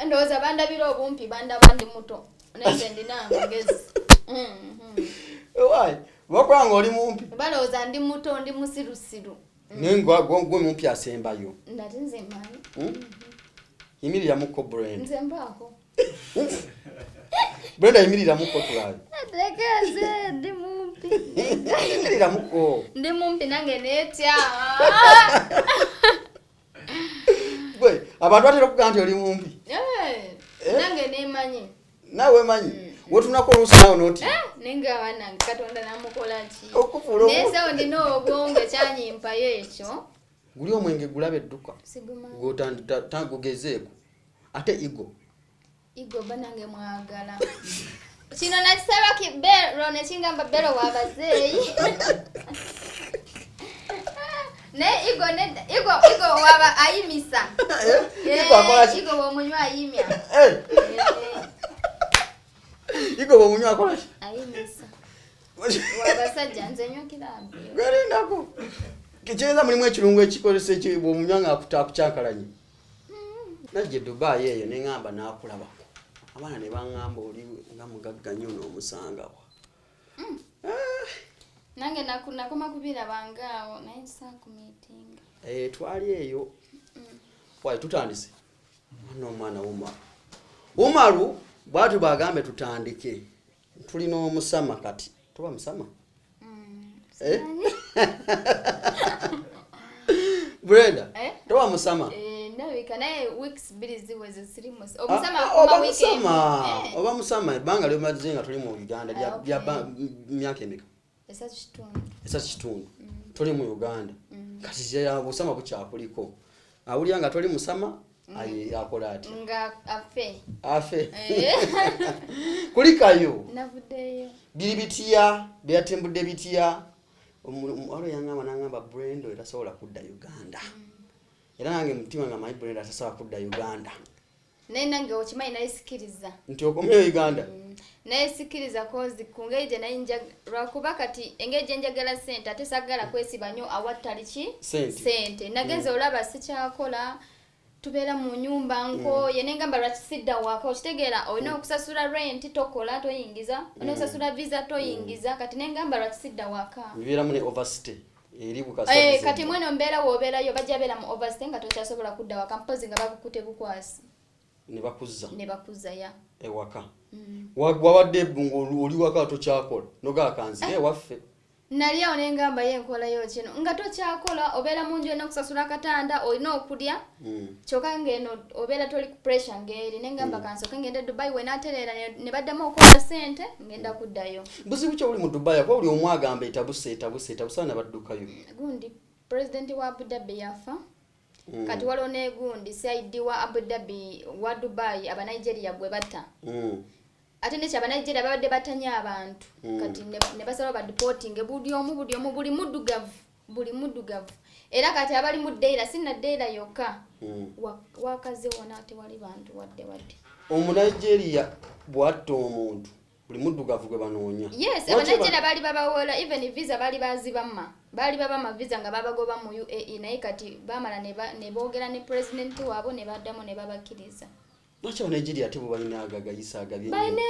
Ndoza bandabira obumpi bandi muto. Nze ndina ngezi. Why? Wakwanga oli mumpi. Baloza ndi muto ndi musirusiru. Nengo gwe mumpi asembayo. Ndati nze mani. Yimirira muko Brenda. Nze mbako. Brenda yimirira muko tulabe. Ndekeze ndi mumpi. Yimirira muko. Ndi mumpi nange netya. Gwe abantu atero kugamba oli mumpi. Nange nemanyi. Nawe manyi. Wotunako olusawo noti. Ninga wana Katonda namukola ki. Okufulo. Nesa ndino obwonge kyanyimpa yecho. Guli omwenge gulabe edduka. Siguma. Gotangugezeeko. Ate igo. Igo banange mwagala. Kino nakisaba kibero ne kingamba bero wabazeyi. Ne igo waba ayimisa. Igo akola ki? Igo womunywa ayimya. Igo womunywa akola ki? Ayimisa. Wabasajja nze nyo kirambi. Gari nako. Kicheza mulimu ekirungu ekikolese ekibwo omunyanga akutakyankalanye. Najje Dubai eyo ne ngamba nakulabako. Abana ne bangamba oli nga mugagga nnyo n'omusangawa. Nange nakoma kubira bangaawo naye saku meeting. Twali eyo. Wai tutandise. Omwana Umaru bwatu bagambe tutandike. Tulina omusama kati. Tuba musama? Brenda. Tuba musama? Ndabika naye weeks bili ziweze sirimus. Omusama weekend. Oba musama ebanga lyo mazinga nga tuli mu Uganda lya myaka emeka. Esa kitundu. Tuli mu Uganda. Kati ya busama bukyakuliko. Awulya nga toli musama ayi akola ati. Nga afe. Kulikayo. Navudeyo. Bili bitiya, byatembudde bitiya. Olo yangamba nangamba Brenda erasobola kudda Uganda. Era nange mutima nga my Brenda atasobola kudda Uganda. Naye nange okimanyi nayisikiriza. Nti okomye Uganda. Nayisikiriza kozi kungeje nayinja lwakuba kati engeje njagala sente ate sagala kwesiba nnyo awattali ki sente. Nagenze olaba sikyakola tubeera mu nyumba nko yenengamba lwakisidda waka okitegeera olina okusasula rent tokola toyingiza olina okusasula visa toyingiza kati nengamba lwakisidda waka bibeera mu overstay eri bukasa kati mweno mbeera wobeerayo bajja beera mu overstay nga tokyasobola kudda waka mpozi nga bakukute bukwasi ne bakuzza ya ewaka wawadde bungo oli waka tokyakola nogakanzi waffe nali awo nengamba yenkolayo kino nga tokyakola obeera mu nju enokusasula katanda olina okulya kyokka ngeno obeera toli ku pressure ngeri nengamba kansoke ngende Dubai wenaterera ne baddamu okola sente ngenda kuddayo buzibu kyo buli mu Dubai kwa buli omwagamba etabuse busana baddukayo gundi president wa Abu Dhabi yafa kati waliwo negundi CID wa Abu Dhabi wa Dubai aba Nigeria gwe batta ate ne kyaba Nigeria babadde batanya abantu kati ne basaba ba deporting buli omu buli muddugavu era kati abali mu dayira sinna dayira yokka wakaze wona ate wali bantu wadde omu Nigeria bwatta omuntu buli muddugavu gwe banoonya yes aba Nigeria bali babawola even visa bali bazibamma bali babama visa nga babagoba mu UAE naye kati bamala ne boogera ne president waabo ne baddamu ne babakiriza Lwaki aba Nigeria ate bo balina agagayisa agabye balina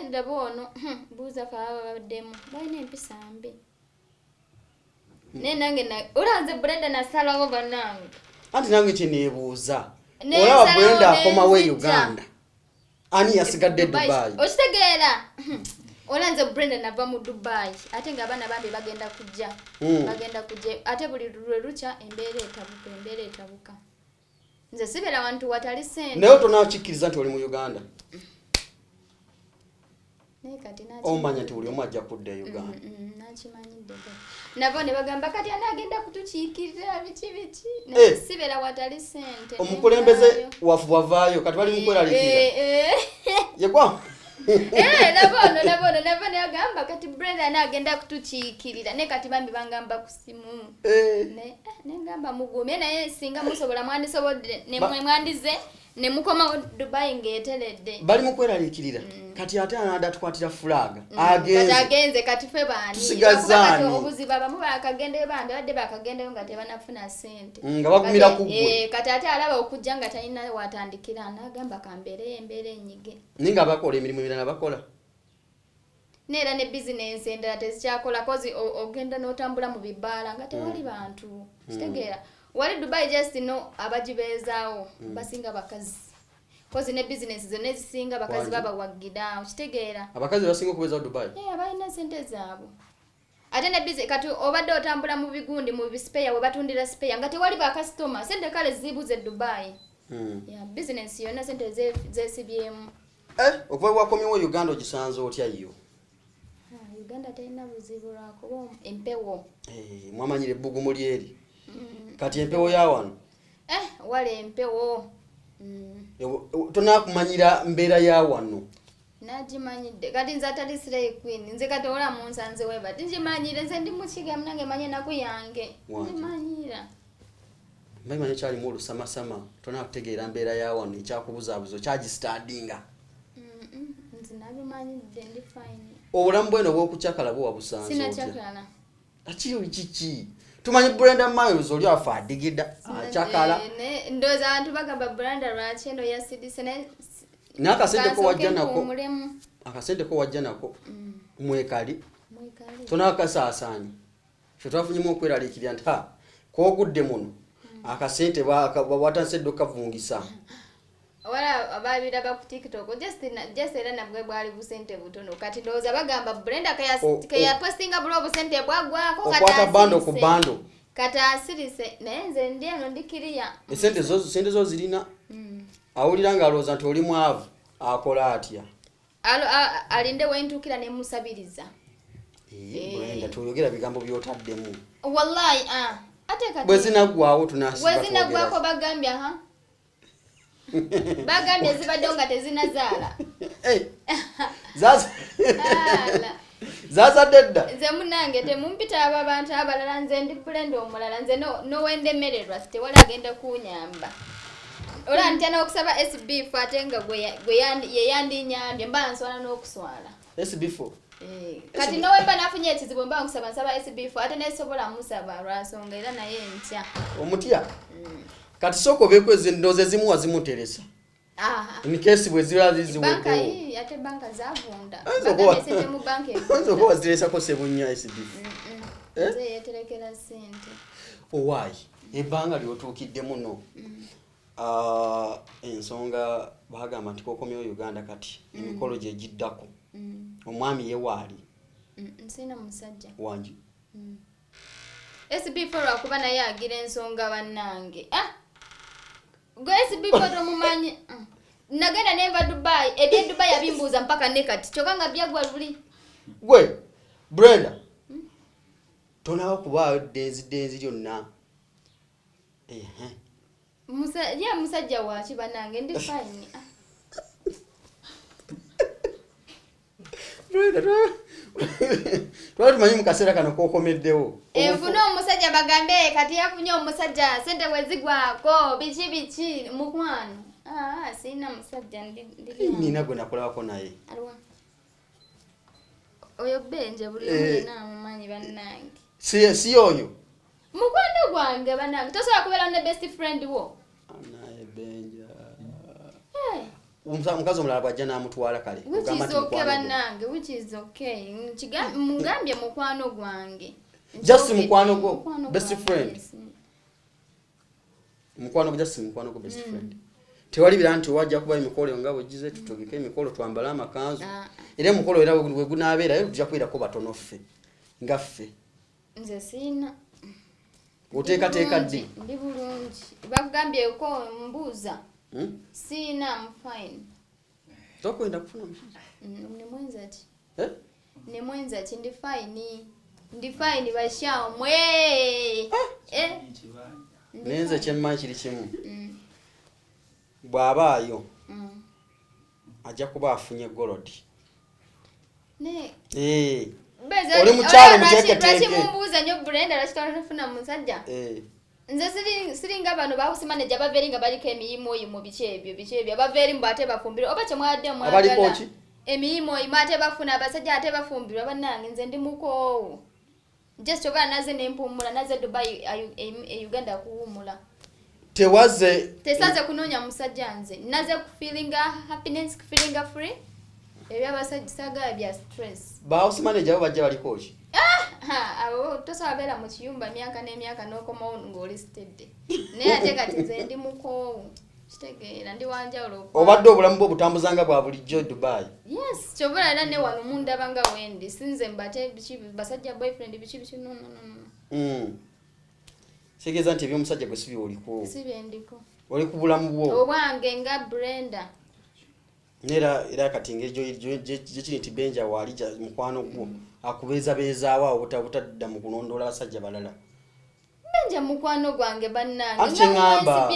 ndaba ono buuza fa babaddemu balina empisa mbi ne nange olanze Brenda nasalawo bannange anti nange kye neebuuza olaba Brenda akomawo Uganda ani yasigadde Dubai okitegeera olanze Brenda nava mu Dubai ate nga abaana bambi bagenda kujja ate buli lwe lucha embeera etabuka nze sibera abantu watali sente naye tonakikkiriza nti oli mu Uganda kati omanya nti buli omu ajja kudda Uganda nakimanyidde nabo ne bagamba kati anagenda kutukiikirira biki sibera watali sente omukulembeze wafu wavaayo kati bali mukweralikira yegwa nabo ne agamba kati Brenda anagenda kutukiikirira ne kati bambi bangamba ku simu ne ngamba mugumye naye singa musobola mwandisobodde ne mwandize ne mukoma Dubai ngeteredde bali mukweraliikirira kati ate anada tukwatira flag agenze kati fe bani tusigazani obuziba bamu bakagende bambe badde bakagende nga tebanafuna sente nga bakumira kugwe kati ate alaba okujja nga talina watandikira anagamba kambere embere enyige ninga bakola emirimu emirala bakola nera ne business endala tezikyakola kozi ogenda n'otambula mu bibaala nga tewali bantu kitegeera wali Dubai just no abajibeezaawo basinga bakazi kozi ne business zonna ezisinga bakazi baba wagida kitegeera abakazi basinga okubeeza Dubai abalina sente zaabwe ate ne business kati obadde otambula mu bigundi mu spare we batundira spare nga tewali ba customer sente kale zibuze Dubai business yonna sente zesibyemu okuva wakomyewo Uganda ogisanze otya yo Uganda talina buzibu lwakuba empewo mwamanyire ebbugumu lyeri kati empewo ya wano wale empewo tonakumanyira mbeera ya wano nagimanyidde kati nze atali Slay Queen nze kati ola munsanze weba nzimanyire nze ndi mukiga munange manye naku yange nzimanyira mbaimanye kyalimu olusamasama tonakutegeera mbeera ya wano ekyakubuzaabuzo kyagistadinga nze nabimanyidde ndi fine obulamu bweno bw'okucakala bwo wabusanze sinakyakala akiri kiki tumanyi Brenda Miles oli afa adigida acakala ndoza abantu bagamba Brenda lwaki eno yasidise n'akasente ko wajja nako mwekali tonakasaasaanya ffe twafunyemu okweraliikirira nti kogudde muno akasente watansedde okavungisa wala ababiraba ku TikTok just era nabwe bwali busente butono kati ndoza bagamba Brenda kaya postinga bulo busente bwagwako kata okwata bando ku bando kata asirise naye nze ndi eno ndikiriya sente zo zirina awulira nga alowooza nti oli mwavu akola atya alinde wentukira ne musabiriza Brenda tuyogera bigambo byotaddemu wallahi ate kati bwe zinaggwawo tunasiba bwe zinaggwako bagambya bagambye zibadde nga tezinazaala zazadde dda nze munange temumpita abo abantu abalala nze ndi Brenda omulala nze nowendemererwa tewali agenda kunyamba ola ntya n'okusaba SB4 ate nga gwe yeyandinyambye mba nswala n'okuswala SB4 kati nowemba nafunye ekizibu mba nkusaba nsaba SB4 ate nesobola musaba lwansonga era naye ntya omutya kati soko bekweze ndoze zimuwa zimuteresa in case bwe ziba ziziwe banka hii ate banka zavunda sente mu banka kwanza kwa ziresa ko sebunya SB4 nze yeterekera sente why ebanga lyotukidde muno ensonga bagamba nti kokomyewo Uganda kati emikolo gye giddako omwami ye waali nsina musajja wangi SB4 akuba naye agira ensonga bannange gwe SB4 tomumanye nagenda neva Dubai ebye Dubai abimbuza mpaka nekati kyokanga byagwa luli gwe Brenda tonawo kuba denzi lyonna musajja waki bannange ndi fine twatumanyi mu kaseera kano kokomeddewo enfuna omusajja bagambe kati yafunye omusajja sente wezigwako biki mukwano sina musajja nina gwe nakolawako naye oyo benje buli yena mumanyi bannange si oyo mukwano gwange bannange tosobola kubeera ne best friend wo naye benja omukazi omulala bwajja n'amutwala kale bannange which is okay mugambye mukwano gwange just mukwano gwo best friend mukwano gwo just mukwano gwo best friend tewali bira nti wajja kuba emikolo nga bwegize tutogeke emikolo twambala amakanzu era emikolo era we gunabeera yo tujja kwira ko batono ffe nga ffe nze sina oteekateeka ddi ndi bulungi bagambye ko mbuuza sina I'm fine tokwenda kufuna mushizi ni mwenza ki ni mwenza ki ndi fine bashao mwe nenze kyemma kiri kimu bw'abaayo ajja kuba afunye golodi oli mukyalo muteeketeeke lwaki mumbuuza nnyo Brenda lwaki tofuna musajja nze siringa bano bawusi manager baveringa baliko emiyimo mu bichebyo baveri mbate bafumbira oba kyemwadde mwagala emiyimo imate bafuna abasajja ate bafumbirwa bannange nze ndi muko just oba naze nempumula naze Dubai Uganda kuwumula tesaze kunonya musajja nze naze feeling happiness feeling free ebya abasajja saga bya stress bawusi manager bajja baliko ki abo tosabera mu kiyumba myaka n'emyaka n'okoma ngo listed naye ate kati nze ndi muko kitegeera ndi wanjawulo obadde obulamu bwo butambuzanga bwa bulijjo Dubai. Yes kyobula era ne wano munda banga wendi sinze mbate basajja boyfriend bichi no Segeza nti ebyomusajja gwe sibi oliko sibendiko oli ku bulamu bwo obwange nga Brenda era kati ngeri gye kiti benja walija mukwano gwo akubeza awo obutadda mu kunondola basajja balala benja mukwano gwange bannange ngamba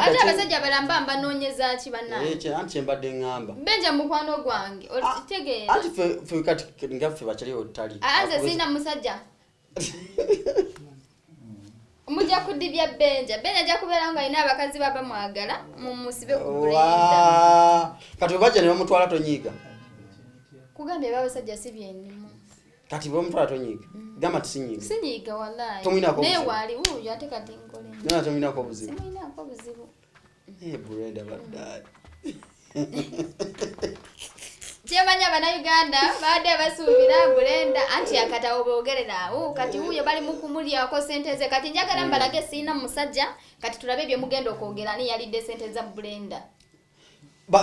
ate abasajja balamba mbanonyeza ki bannange anti mbadde ngamba benja mukwano gwange okitegeera anti fe kati ngaffe bachali otali anze sina musajja mujja kudibya benja ajja kubeera nga ina abakazi baba mwagala mumusibe ku Brenda kati bajja ne bamutwala tonyiga kugambye babasajja sibyennimo kati bamutwala tonyiga gamba sinyiga wallahi ne wali uyo ate kati nkole nina tomina ko buzibu Brenda badai Chemanya bana Uganda baade basubira Brenda anti akata obogerera kati huyo bali mukumulya ko sente ze kati njagala mbalage sina musajja kati tulabe bye mugenda okogera ni yali de sente za Brenda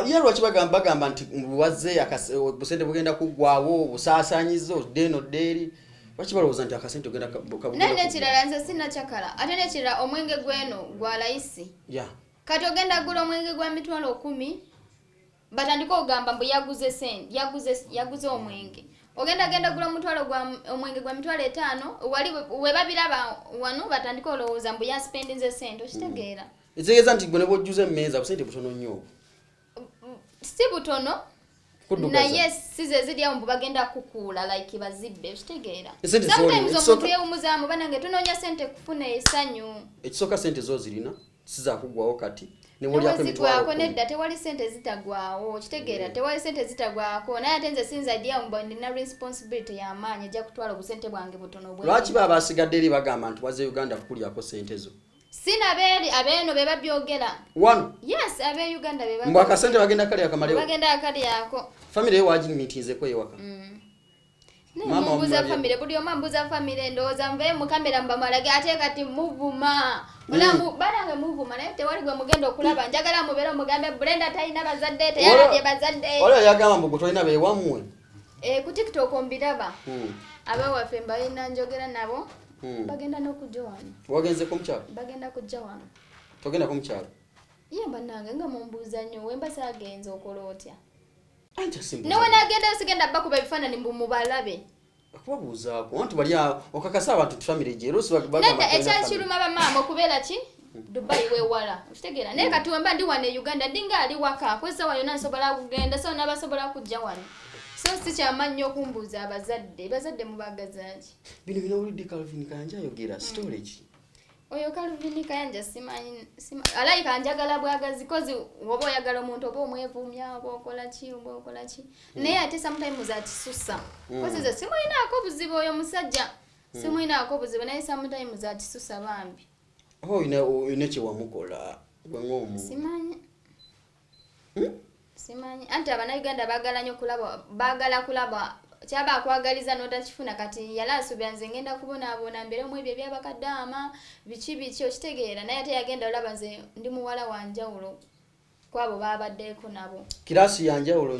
yalwa kibagamba nti waze akasente bugenda kugwawo busasanyizo deno deri bakibaloza nti akasente ogenda nene kirala nze sina chakala ate ne kirala omwenge gweno gwa raisi kati ogenda gula omwenge gwa mitwalo 10 batandika ogamba mbu yaguze omwenge ogenda gula mutwalo gwa omwenge gwa mitwalo 5 wali we babiraba wano batandika olowooza mbu ya spendinze sente okitegeera ekitegeeza nti gwe ne bw'ojjuza emmeza busente butono nnyo si butono naye size ziri awo mbu bagenda kukuula like bazibbe okitegeera sometimes omuntu yeewumuzaamu banange tunoonya sente kufuna esanyu ekisooka sente zo zirina sizakugwawo kati Newazigwako nedda tewali sente zitagwawo kitegeera tewali sente zitagwako naye ate nze sinza idea mbu nina responsibility y'amaanyi ejja kutwala obusente bwange butono bwe lwaki baba basigadde eri bagamba nti waze Uganda kukulyako sente zo sina beeri abeeno be babyogera wano yes abe Uganda be mbu akasente bagenda kali akamalewo bagenda akali yako family ye wagimitinzeko ewaka mama mbuza family buli omambuza family ndowooza nve mu kamera mbamalage ate kati muvuma mulamu balange muvuma naye tewali gwe mugenda okulaba njagala mubeera mugambe Brenda talina bazadde teyalabye bazadde olwo yagamba mbu tolina beewammwe ku TikTok ombiraba abawaffe mbalina njogera nabo bagenda n'okujja wano wagenze ku mukyalo bagenda kujja wano togenda ku mukyalo ye bannange nga mumbuuza nnyo wemba saagenza okola otya nawe nagenda osigenda bakuba ebifaananyi mbu mubalabe okubabuuzaako wantu bali okakasa abantu family gye erosi nedda ekyakiruma bamaama okubeera ki Dubai wewala okitegeera naye kati wemba ndi wano e Uganda ndinga ali waka kwesaawa yonna nsobola kugenda so nabasobola kujja wano so si kyamannyo okumbuuza bazadde mubagazaki bino binawulidde Calvin Kanja ayogera storage oyo Calvin Kanja simanyi alayi kanjagala bwagazi kozi oba oyagala omuntu oba omwevumya oba okola ki naye ate sometimes atisusa kozi ze simulinaako buzibu oyo musajja simulinaako buzibu naye sometimes atisusa bambi oyina kyewamukola gwe ng'omu simanyi anti abannayuganda baagala kulaba kyaba akwagaliza n'otakifuna kati yali asuubira nze ngenda kubonaabona mbere mu ebyo ebyabakaddaama biki okitegeera naye ate yagenda olaba nze ndi muwala wa njawulo kwabo baabaddeeko nabo kirasi yanjawulo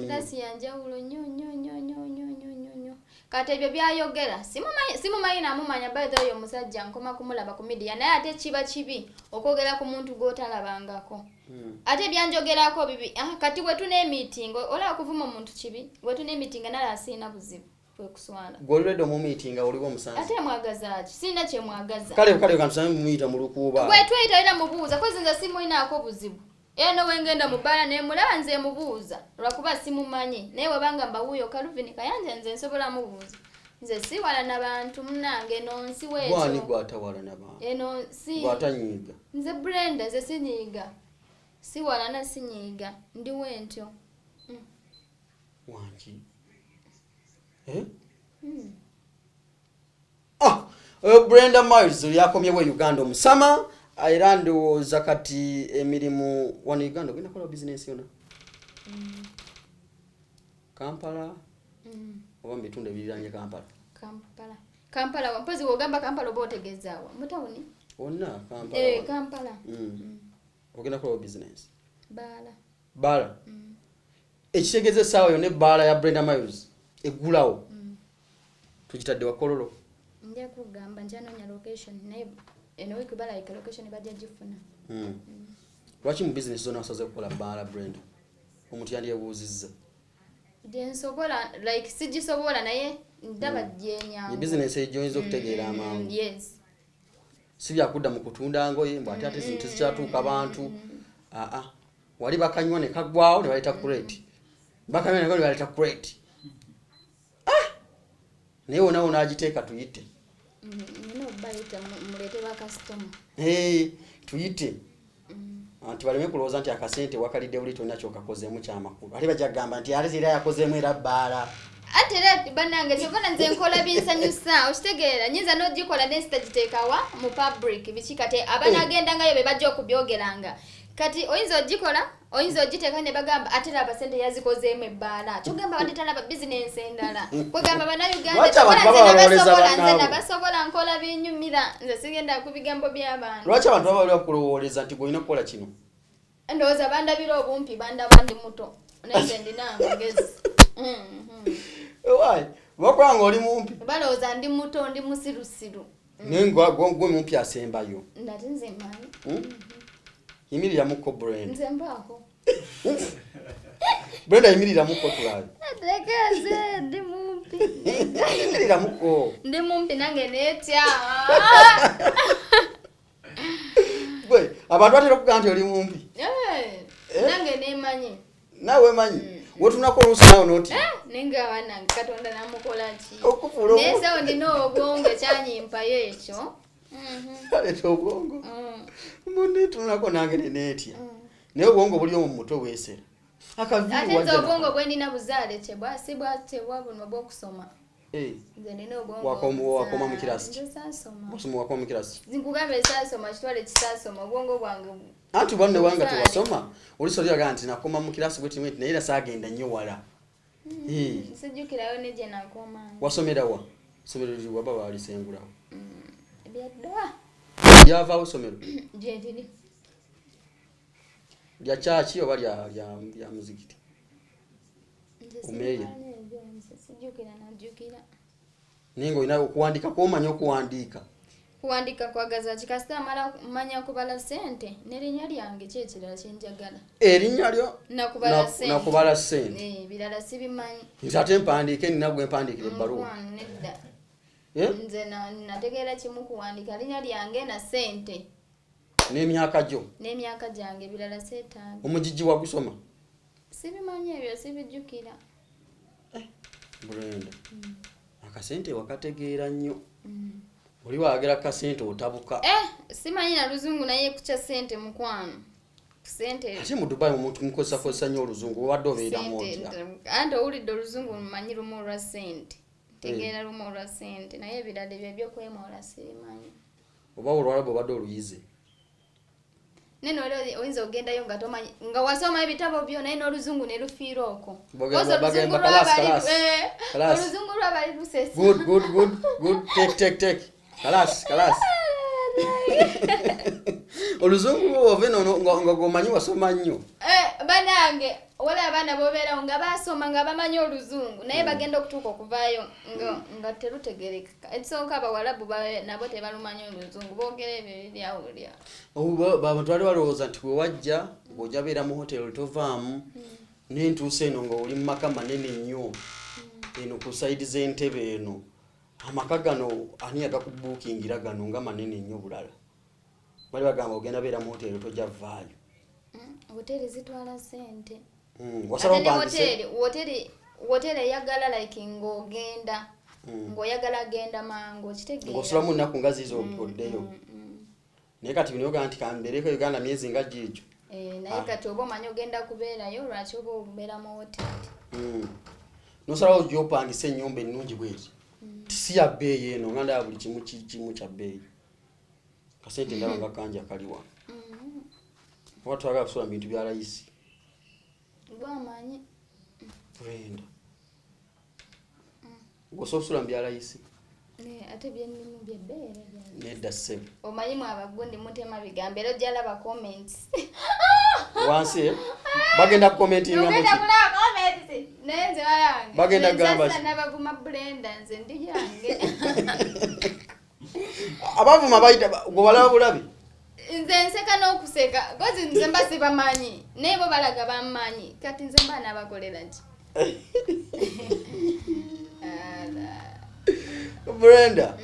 nnyo kati ebyo byayogera simumanyi namumanya bayita oyo omusajja nkoma kumulaba ku midiya naye ate kiba kibi okwogera ku muntu gw'otalabangako ate byanjogerako bibi kati wetuna emiting olaba kuvuma omuntu kibi wetuna emiting nala asiina buzibu kwekuswala gwolwedde mu meeting oliwo omusanze ate mwagaza ki sina kye mwagaza kale kantusame muyita mu lukuuba gwetweyita era mubuuza kozi nze simulinaako buzibu era nowengenda mu bbaala naye mulaba nze mubuuza lwakuba simumanyi naye webanga mbawuuyo Calvin Kayanja nze nsobola mubuuza nze si wala nabantu munange nonsi wecho gwani gwatawala nabantu eno si gwatanyiga nze Brenda ze sinyiga si wala na sinyiga ndi wentyo wanji Brenda Miles yakomyewo Uganda omusama era ndowooza kati emirimu wano Uganda ogenda kola business yona Kampala oba mbitunde ebiriraanye Kampala mpozi wogamba Kampala oba otegezaawa mutawuni wonna Kampala Kampala ogenda kola business Bala ekitegeeza essaawa yonna ebbaala ya Brenda Miles eggulawo tukitadde wakololo nja kugamba njanoonya location naye eno week balayika location bajja gifuna lwaki mu business zonna wasaze kukola bbaala Brenda omuntu yandyebuuzizza nsobola like sigisobola naye ndaba gyenyangu business ejoyinza okutegeera amangu si byakudda mu kutunda ngoye mbw ate zintu tezikyatuuka abantu wali bakanywa ne kaggwawo ne baleeta crate bakanywa ne baleeta crate naye wonawo n'agiteeka tuyite tuyite anti baleme kulowooza nti akasente wakalidde buli tonna kyokakozeemu kyamakulu ate bajagamba nti ate era yakozeemu era bbaala ate era bannange kyokona nze nkola binsanyusa okitegeera nyinza n'ogikola nesitagiteekawa mu public biki kati abanaagendangayo be bajja okubyogeranga kati oyinza ogikola oyinza ogiteeka ne bagamba ate era abasente yazikozeemu ebbaala kyogamba badde talaba bizinensi endala kwegamba bannayuganda nabasobola nkola binyumira nze sigenda ku bigambo by'abantu lwaki abantu baba bali bakulowooleza nti gwolina kukola kino ndowooza bandabira obumpi bandaba ndi muto naye ndina amagezi bakwanga oli mumpi balowooza ndi muto ndi musirusiru naye gwe mumpi asembayo ndati nze manyi yimiriramuko Brenda nze mbaako Brenda yimiriramuko tulabe tekeze ndi mumpi yimiriramuko ndi mumpi nange netya gwe abantu batera okugamba nti oli mumpi nange nemanyi nawe manyi wotunako oluusi nawe noti nenga wanange Katonda namukola ki okufuula nesawo ndina obwongo ekyanyimpayo ekyo aleeta obwongo munne tunako nange neneetya naye obwongo buli omu mutwe weesera ate nze obwongo bwe ndina buzaale tebwa buno bw'okusoma nze nina obwongo wakoma mu kirasi wasoma wakoma mu kirasi nkugamba esaasoma kitwale kisaasoma obwongo bwange anti bwanne wanga tewasoma olisolyaga nti nakoma mu kirasi bwetimu naye era saagenda nnyo wala sijjukirayo ne gye nakoma wasomerawa somero liwa baba walisengulawo byadda lyavaawo somero gye ndiri lya kyaki oba lya muzikiti omeeya sijjukira najjukira naye ng'olina okuwandiika kwomanya okuwandiika kuwandiika kwagaza kikasita amala manya kubala sente n'erinnya lyange kyekirala kyenjagala erinnya lyo nakubala sente birala sibimanyi nti ate mpandiike nina gwe mpandiikira ebbaluwa nedda nze nategeera kimu kuwandiika linnya lyange na sente n'emyaka gyo n'emyaka gyange birala seetaaga omugigi wagusoma sibimanyi ebyo sibijjukira Brenda akasente wakategeera nnyo oli waagera kasente otabuka simanyi na luzungu naye kukya sente mukwano sente ate mu Dubai omuntu mukozesa nnyo oluzungu obadde obeeramu otya anti owulidde oluzungu mumanyi lumu olwa sente tegeera lumu olwa sente naye ebirala ebyo ebyokwemola sibimanyi oba olwalaba obadde oluyize neno oyinza ogendayo nga tomanyi nga wasoma ebitabo byo naye n'oluzungu ne lufiira okwo oluzungu lwabali lusesi good take kalas oluzungu lwove nga gomanyi wasoma nnyo banange wala abaana bobeerawo nga basoma nga bamanyi oluzungu naye bagenda okutuuka okuvaayo nga terutegerekeka ekisooka abawalabu nabo tebalumanyi oluzungu boogera ebyo ebyawulya abantu bali balowooza nti bwe wajja ng'ojja beera mu hoteri tovaamu n'entuusa eno nga oli mu maka manene nnyo eno ku sayidi z'entebe eno amaka gano ani yagakubuukingira gano nga manene nnyo bulala bali bagamba ogenda beera mu hoteri tojja vaayo hoteri zitwala sente wasaba hoteri eyagala like ng'ogenda ng'oyagala agenda mangu okitegeera ng'osulamu nnaku nga ziizo oddeyo naye kati bino yoga nti kambeereko Uganda myezi nga giikyo naye kati oba omanyi ogenda kubeerayo lwaki oba obeera mu hoteli nosalawo gyopangisa ennyumba ennungi bweti si ya bbeeyi eno nga ndaba buli kimu kya bbeeyi kasente ndaba nga kanja kaliwa oba twagala kusula mu bintu bya layisi gwamanyi Brenda gosobola okusula mu bya layisi ate byennimu byebbeere nedda ssebe omanyimu abagundi mutema bigambo era ojja laba comments wansi bagenda kukomentinga naye nze walange bagenda kugamba nabavuma Brenda nze ndi yange abavuma bayita gwebalaba bulabi nze nseka n'okuseka kozi nze mba sibamanyi naye bo balaga bammanyi kati nze mba nabakolera ki Brenda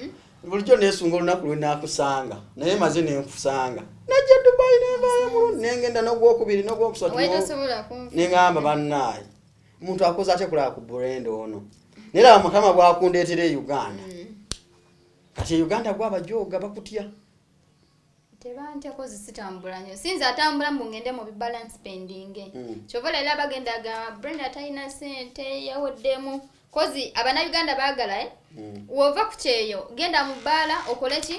bulijjo nesunga olunaku lwe nakusanga naye maze nenkusanga najja Dubai nevayo nengenda n'ogwokubiri n'ogwokusatu neŋŋamba bannaayi omuntu akoze ate kulaba ku Brenda ono nera Mukama bwakundeetera e Uganda kati Uganda gwabajoga bakutya tebantya kozi sitambula nnyo sinza atambula mbu ngende mu bibalance spending kyobola era bagenda agamba Brenda talina sente yawoddemu kozi abannayuganda baagala wova ku kyeyo genda mu bbaala okole ki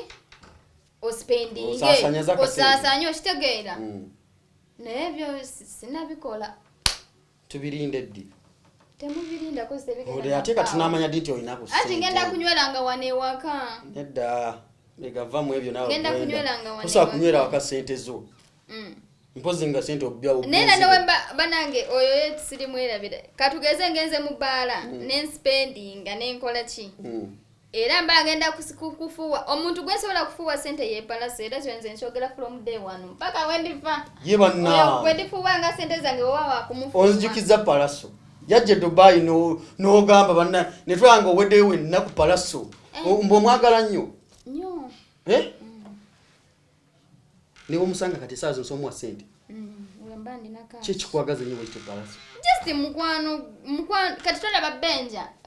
ospendinge osaasanye okitegeera naye ebyo sinabikola tubirinde ddi temubirinda kozi tebigenda ate kati tunamanya ddi nti olinaku ati ngenda kunyweranga wano ewaka nedda megavamu ebyo nawe ngenda kunyweranga wano osobola kunywera waka sente zo mpozi nga sente obyawo nena nawe banange oyo yetusiri mwerabira katugeze ngenze mu bbaala nenspendinga nenkola ki era mba agenda kufuwa omuntu gwesobola kufuwa sente yepalasa era kyenze nkyogera from day one mpaka wendifa ye banna wendifuwa nga sente zange wawa kumufuwa onzikiza palaso yajje Dubai n'ogamba banna netwanga oweddeyo ennaku palaso mbwomwagala nnyo niwo musanga kati saazo nsomuwa sente kyekikwagaza nnyo bwekityo palaso just mukwano kati tolaba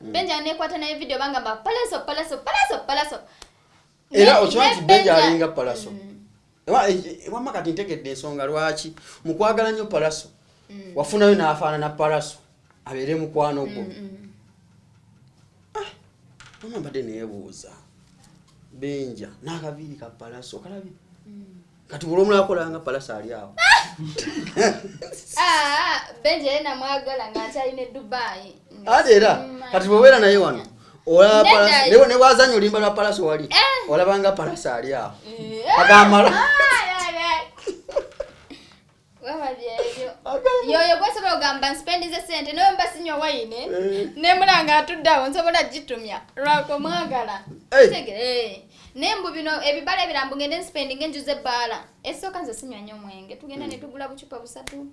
Benja nekwata naye video bangamba palaso era okimanyi nti Benja alinga palaso wamma kati ntegedde ensonga lwaki mukwagala nnyo palaso wafunayo n'afaanana palaso abeere mukwano gwo mama mbadde neebuuza Benja n'akaviiri ka palaso kalabye kati buli omu akolanga palaso ali awo Benja yena mwagala ng'akyalina e Dubai ate era kati bwebeera naye wano olaba palaso ne wazanya olimba lwa palaso wali olabanga palaso ali awo agamala yoyo gwesobola ogamba nspendize sente naye mba sinywa wayine nemulanga atuddeawo nsobola gitumya lwako mwagala nembu bino ebibala ebirambu ngende nspendinga enjuze ebbaala esooka nze sinywa nnyo mwenge tugenda ne tugula bucupa busatu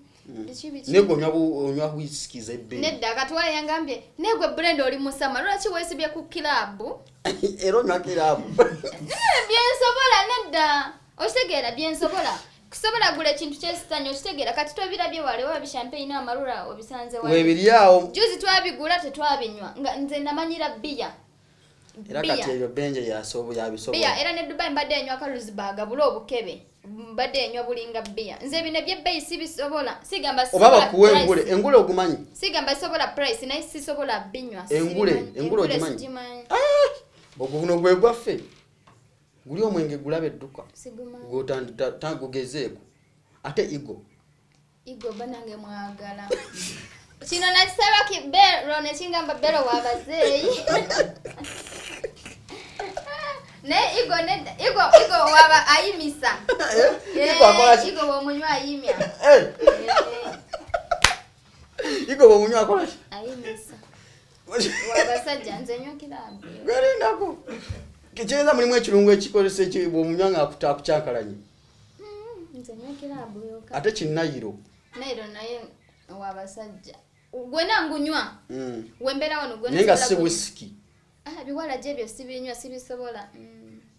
biki onywa wisikiza ebbeeyi nedda katwala yangambye negwe Brenda oli musama lwaki weesibye ku kilabu era onywa kilabu byensobola nedda okitegeera byensobola kusobola gula ekintu kyesitanya okitegeera kati tobirabye wale waba bishampeyini amalula obisanze webiri awo juzi twabigula tetwabinywa nga nze namanyira bbiya era kati ebyo Benja yabisobola bbiya era ne Dubai mbadde enywa Carlsberg bula obukebe mbadde enywa bulinga bbiya nze bino byebbeeyi sibisobola sigamba oba bakuwa engule ogumanyi sigamba sisobola price naye sisobola binywa engule ogimanyi oguno gwe gwaffe guli omwenge gulaba edduka gugezeeko ate igo banange mwagala kino nakisaba bero nekingamba bero wabazeeyi naye igo waba ayimisa igo womunywa ayimya igo womunywa akolaki ayimisa wabasajja nze nywa kirambi gwerindako kikyeza mulimu ekirungu ekikolesa bwomunywa nga akukyakalanyi nze nywa kirambi yoka ate kinayiro naye wabasajja gwe nangunywa wembera wano gwe naye nga si whisky biwala gye byo sibinywa sibisobola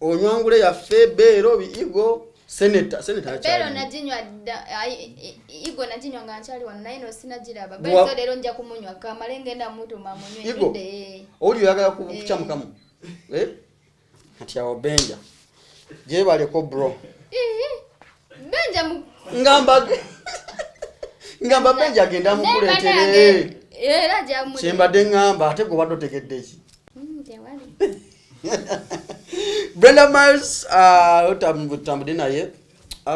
onywangule yaffe beero biigo Senator Bero najinywa Igo najinywa nganchali wano naye no sinagiraba. Bero lero nja kumunywa kamale ngenda mutu mamunywe inde. Oli yagala kuchamukamu. Ati awo Benja. Je baleko bro. Benja ngamba Benja agenda mukuletere. Era jamu. Chembadde ngamba ate go badotegedde ki. Brenda Miles utambude naye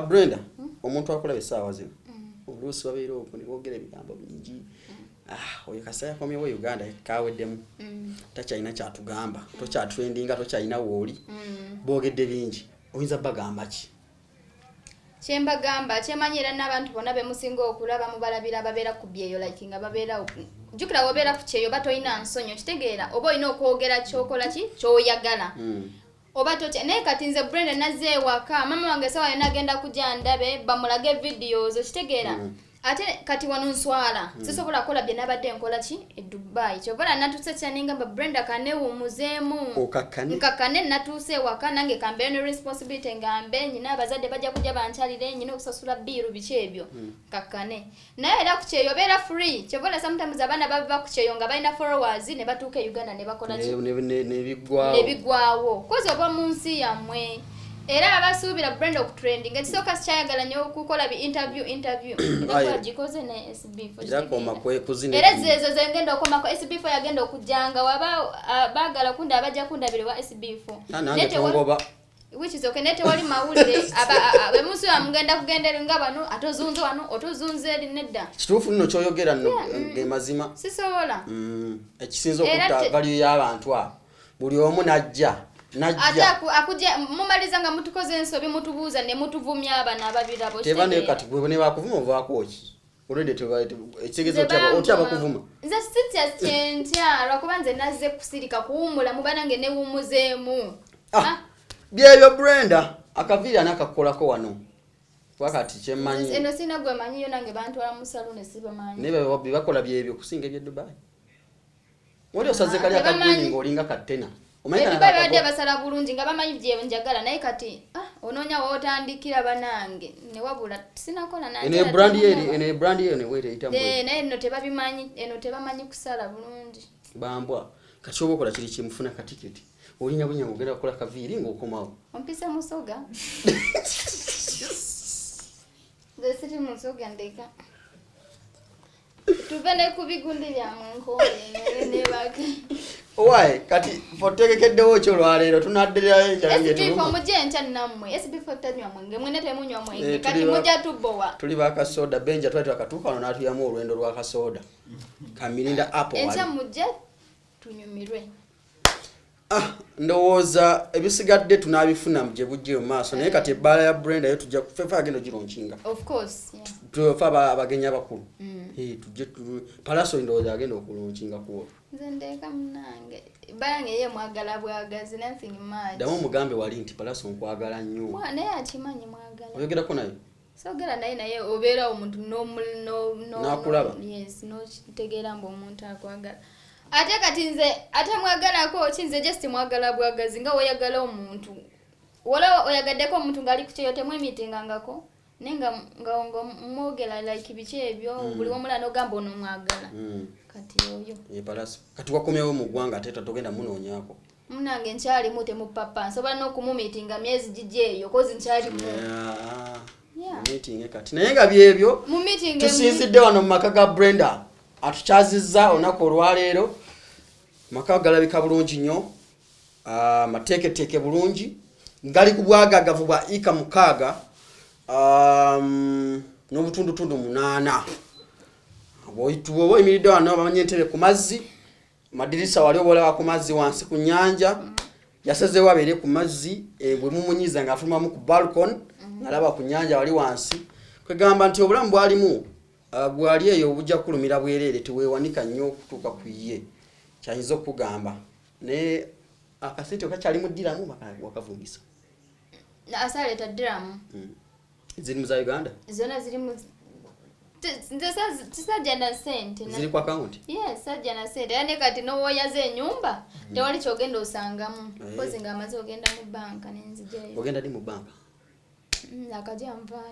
Brenda omuntu akola besaawa zino oluusi babeera okwo nibogera ebigambo bingi oyo kasaya komye wo Uganda kaweddemu takyalina kyatugamba tokyatwendinga tokyalina wooli boogedde bingi oyinza bagamba ki kyembagamba kyemanyira n'abantu bonna bemusinga okulaba mubalabira babeera ku byeyo like nga babeera jukira wobeera ku kyeyo batoyina nsonyo kitegeera oba olina okwogera kyokola ki kyoyagala oba tote naye kati nze Brenda nazze ewaka mama wange sawa yona agenda kujja ndabe bamulage videos kitegeera ate kati wano nswala sisobola kola bye nabadde nkola ki e Dubai kyobola natuse kyaninga Brenda kane umuzeemu nkakane natuse ewaka nange kambe no responsibility ngambe nyina abazadde bajja kujja banchalire nyina okusasula biru bikyebyo kakane naye era kucheyo beera free kyobola sometimes abana baba kucheyo nga balina followers ne batuuka Uganda ne bakola ki ne bigwawo kozi oba munsi yamwe era abasuubira Brenda okutrending ekisoka sikyayagala nnyo okukola bi interview era gikoze ne SB4 era zezo zengenda okomako SB4 yagenda okujjanga waba bagala kunda abajja kundabire wa SB4 which is okay nete wali mawulire abe musu amugenda kugendera nga bano atozunze wano otozunze eri nedda kituufu nno kyoyogera nno mazima sisobola ekisinzo okutta value y'abantu buli omu najja akuje mumaliza nga mutukoze ensobi mutubuuza ne mutuvumya abana ababirabo tebane kati gwe ne bakuvuma vaako ki already ekitegezo otyaba kuvuma nze sitya kyentya lwakubanze nazze kusirika kuwumula mubanange ne wumuzeemu byebyo Brenda akavira nakakolako wano wakati kyemmanyi eno sina gwe manyi yo nange bantwala mu salone sibamanyi nebe bakola byebyo kusinga ebye Dubai wali osaze kali akagwini ngolinga katena omanya bade basala bulungi nga bamanyi bye njagala naye kati ononya wotandikira banange ne wabula sinakola nange ene brand ye ne wete itambwe naye no tebabimanyi eno tebamanyi kusala bulungi bambwa kati obokola kiri kimufuna katiketi olinya bunya ngogera kola kaviri ngokomawo ompisa musoga desiti musoga ndeka tubene kubigundi bya munko ne baki owaye kati fotegekeddewo kyo lwaleero tunaddirayo ekyange tuluma mujenta namwe SB4 tanywa mwenge mwene temunywa mwenge kati mujja tubowa tuli bakasoda Benja twali akatuuka wano natuyamu olwendo lwa kasoda kamirinda apo wali encha mujja tunyumirwe ndowooza ebisigadde tunabifuna muje bujje mu maaso naye kati ebbala ya Brenda yo tujja kufefa agenda gironkinga of course tufa abagenya bakulu tujje palaso ndowooza agenda okulonkinga kuwo nze ndeka munange bange ye mwagala bwagazi nothing much damu mugambe wali nti palaso nkwagala nnyo naye akimanyi mwagala oyogerako naye sogera naye obeera omuntu nakulaba yes no kitegeera mbu omuntu akwagala ate kati nze ate mwagalako kinze just mwagala bwagazi nga oyagala omuntu wala oyagaddeko omuntu ngali kucheyo temwemitingangako nenga nga mwogera like bikyebyo buli omulano gamba ono mwagala kati oyo palaso kati wakomewo mu ggwanga ate togenda munoonyako munange nkyali mute mu papa nsobola n'okumumitinga myezi gijeeyo kozi nkyali mu meeting kati naye nga byebyo tusinzidde wano mu maka ga Brenda atukyazizza olunaku olwaleero maka galabika bulungi nnyo mateeketeeke bulungi ngali ku bwagagavu bwa ika 6 n'obutundutundu 8 bwoyituwe oyimiridde wano bamanyi entebe ku mazzi madirisa wali obola ku mazzi wansi ku nyanja yasezeewo abeere ku mazzi bwe mumunyiza ng'afulumamu ku balcon nalaba ku nyanja wali wansi kwegamba nti obulamu bwalimu bwali eyo obujja kulumira bwereere teweewanika nnyo okutuuka ku ye kyayinza okugamba naye akasente kakyali mu ddiramu wakavungisa asaleeta ddiramu ziri mu za Uganda zona ziri mu tisajja na sente ziri ku account yes sajja na sente yani kati n'owoyaza ennyumba tewali kyogenda osangamu kozi ng'amaze ogenda mu banka n'enzijayo ogenda di mu banka Nakajamba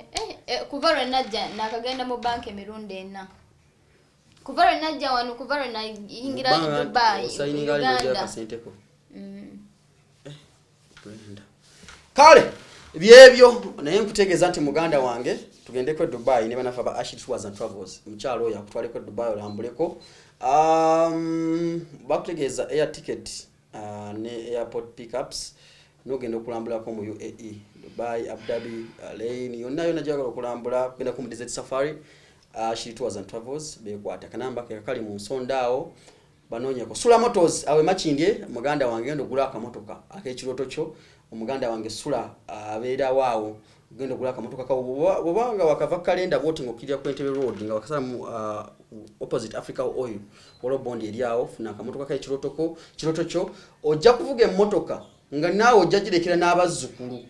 kuva lwe najja nakagenda mu banka emirundi 4 kuva lwe najja wano kuva lwe nayingira Dubai Uganda kale byebyo naye nkutegeeza nti muganda wange tugendeko Dubai ne banafa ba Ashid Tours and Travels mchalo oyo akutwaleko Dubai olambuleko bakutegeeza air ticket ne airport pickups nogenda okulambulako mu UAE Dubai Abu Dhabi Alya yonna jagala okulambula kugenda ku desert safari Ashid Tours and Travels bekwata kanamba ke kali mu nsondaawo banoonya ko Sula Motors awe machindye muganda wange ndo gula akamotoka akekiroto kyo omuganda wange Sula abeera waawo genda gula akamotoka ka bobanga wakava kalenda voting okirya ku Entebbe Road nga wakasala mu opposite Africa Oil wolo bondi eriawo funa akamotoka kekirotoko kiroto kyo ojja kuvuga emmotoka nga naawe ojja girekera n'abazzukulu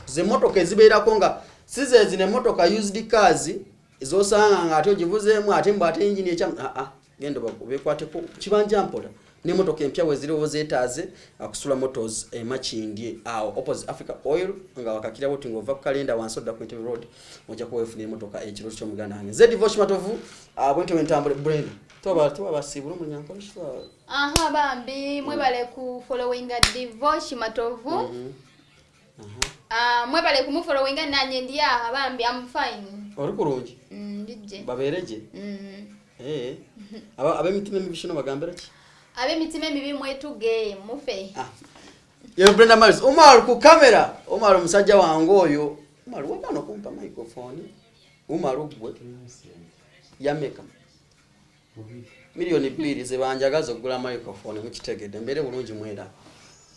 ze motoka ezibeerako nga size zine motoka used cars ezosanga nga ate ogivuzeemu ate mbate engine ekya genda bekwateko kibanja mpola ne motoka empya weziriwo zeetaaze akusula Motors emachindye awo opposite Africa Oil nga wakakira voting ova kalenda wansoda ku Entebbe Road ojja kuwefunira motoka ekiro kyo muganda wange Z Voice Matovu bwento wentambule brand toba basibulu munyanko shwa bambi mwebale ku following Divoshi Matovu mwebale ku following nanye ndi bambi I'm fine ori kurungi ndije babereje abemitima mibishino bagambira ki abemitima mibi mwetuge mufe yo Brenda Miles Omar ku kamera Omar musajja wange oyo Omar wabano kumpa microphone Omar ugwe yameka milioni 2 ze banjagaza okugula microphone mukitegedde mbere bulungi mwera